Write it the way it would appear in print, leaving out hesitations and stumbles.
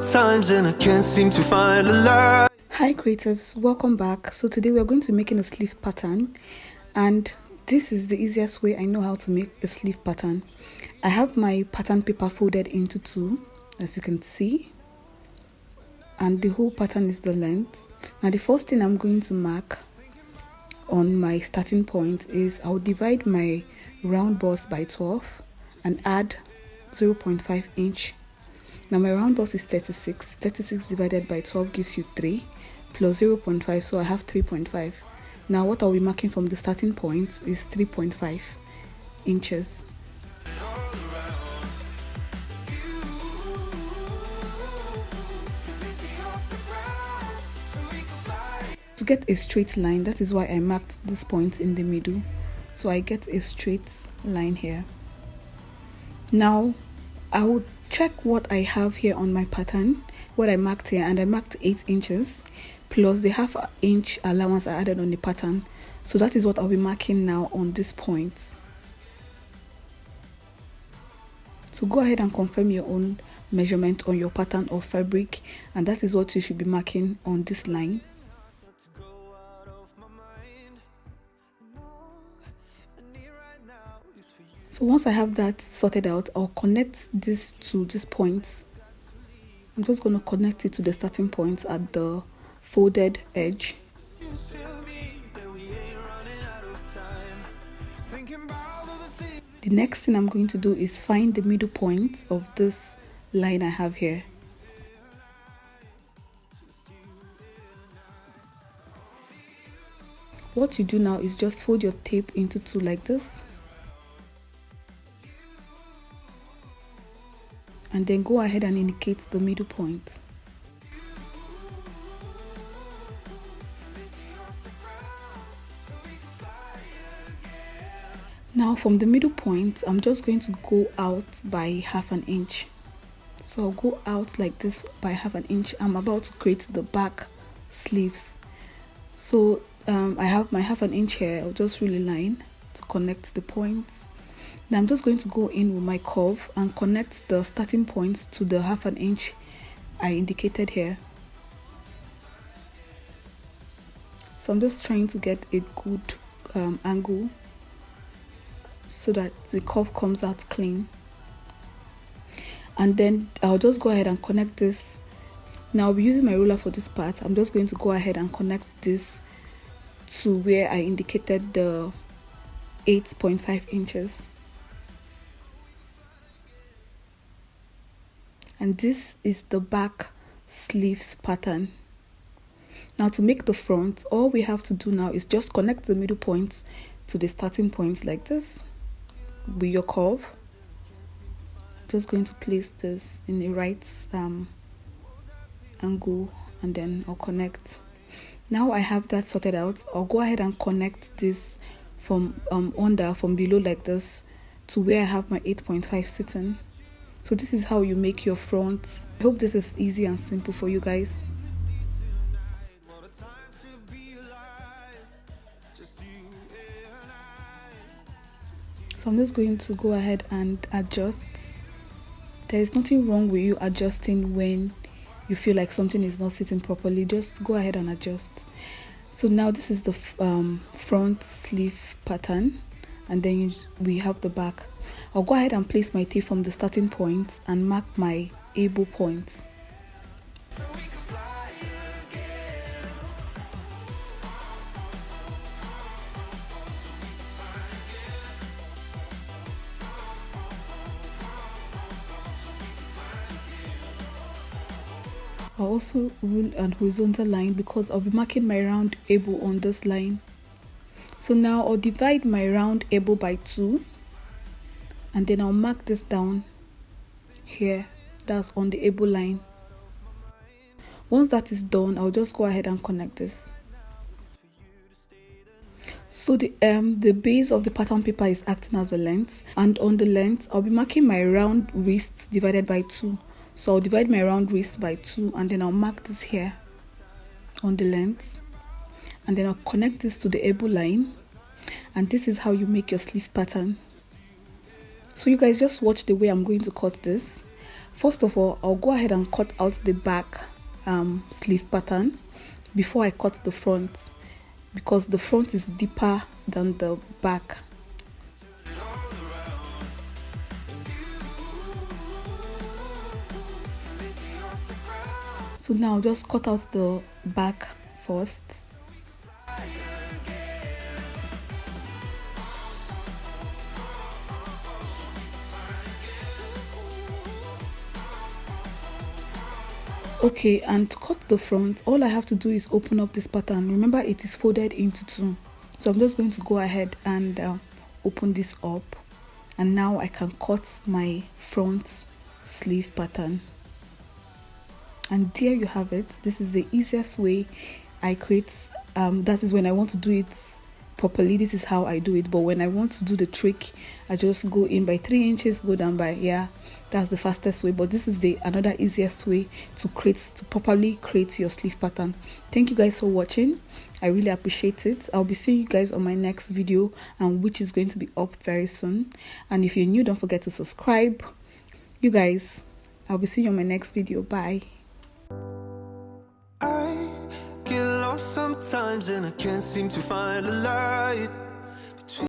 times and I can't seem to find a lie. Hi creatives, welcome back. So today we are going to be making a sleeve pattern, and this is the easiest way I know how to make a sleeve pattern. I have my pattern paper folded into two, as you can see, and the whole pattern is the length. Now the first thing I'm going to mark on my starting point is I'll divide my round bust by 12 and add 0.5 inch. Now my round bust is 36. 36 divided by 12 gives you 3 plus 0.5, so I have 3.5. Now what I'll be marking from the starting point is 3.5 inches. To get a straight line, that is why I marked this point in the middle, so I get a straight line here. Now I will check what I have here on my pattern, what I marked here, and I marked 8 inches plus the half inch allowance I added on the pattern. So that is what I'll be marking now on this point. So go ahead and confirm your own measurement on your pattern of fabric, and that is what you should be marking on this line. So once I have that sorted out, I'll connect this to this point. I'm just going to connect it to the starting point at the folded edge. The next thing I'm going to do is find the middle point of this line I have here. What you do now is just fold your tape into two like this, and then go ahead and indicate the middle point. Now from the middle point, I'm just going to go out by half an inch. So I'll go out like this by half an inch. I'm about to create the back sleeves. So I have my half an inch here. I'll just rule a line to connect the points. Now I'm just going to go in with my curve and connect the starting points to the half an inch I indicated here. So I'm just trying to get a good angle so that the curve comes out clean. And then I'll just go ahead and connect this. Now I'll be using my ruler for this part. I'm just going to go ahead and connect this to where I indicated the 8.5 inches. And this is the back sleeves pattern. Now to make the front, all we have to do now is just connect the middle points to the starting point like this with your curve. I'm just going to place this in the right angle, and then I'll connect. Now I have that sorted out. I'll go ahead and connect this from from below like this to where I have my 8.5 sitting. So this is how you make your fronts. I hope this is easy and simple for you guys. So I'm just going to go ahead and adjust. There is nothing wrong with you adjusting when you feel like something is not sitting properly. Just go ahead and adjust. So now this is the front sleeve pattern, and then we have the back. I'll go ahead and place my tape from the starting point and mark my elbow point. I'll also rule an horizontal line because I'll be marking my round elbow on this line. So now I'll divide my round elbow by 2, and then I'll mark this down here. That's on the elbow line. Once that is done, I'll just go ahead and connect this. So the base of the pattern paper is acting as the length, and on the length I'll be marking my round wrists divided by 2. So I'll divide my round wrist by 2, and then I'll mark this here on the length, and then I'll connect this to the elbow line, and this is how you make your sleeve pattern. So you guys just watch the way I'm going to cut this. First of all, I'll go ahead and cut out the back sleeve pattern before I cut the front, because the front is deeper than the back. So now just cut out the back first. Okay, and to cut the front, all I have to do is open up this pattern. Remember, it is folded into two. So I'm just going to go ahead and open this up, and now I can cut my front sleeve pattern. And there you have it. This is the easiest way I create. That is when I want to do it properly. This is how I do it. But when I want to do the trick, I just go in by 3 inches, go down by, yeah, that's the fastest way. But this is the another easiest way to properly create your sleeve pattern. Thank you guys for watching. I really appreciate it. I'll be seeing you guys on my next video, and which is going to be up very soon. And if you're new, don't forget to subscribe. You guys, I'll be seeing you on my next video. Bye. I get lost sometimes and I can't seem to find a light.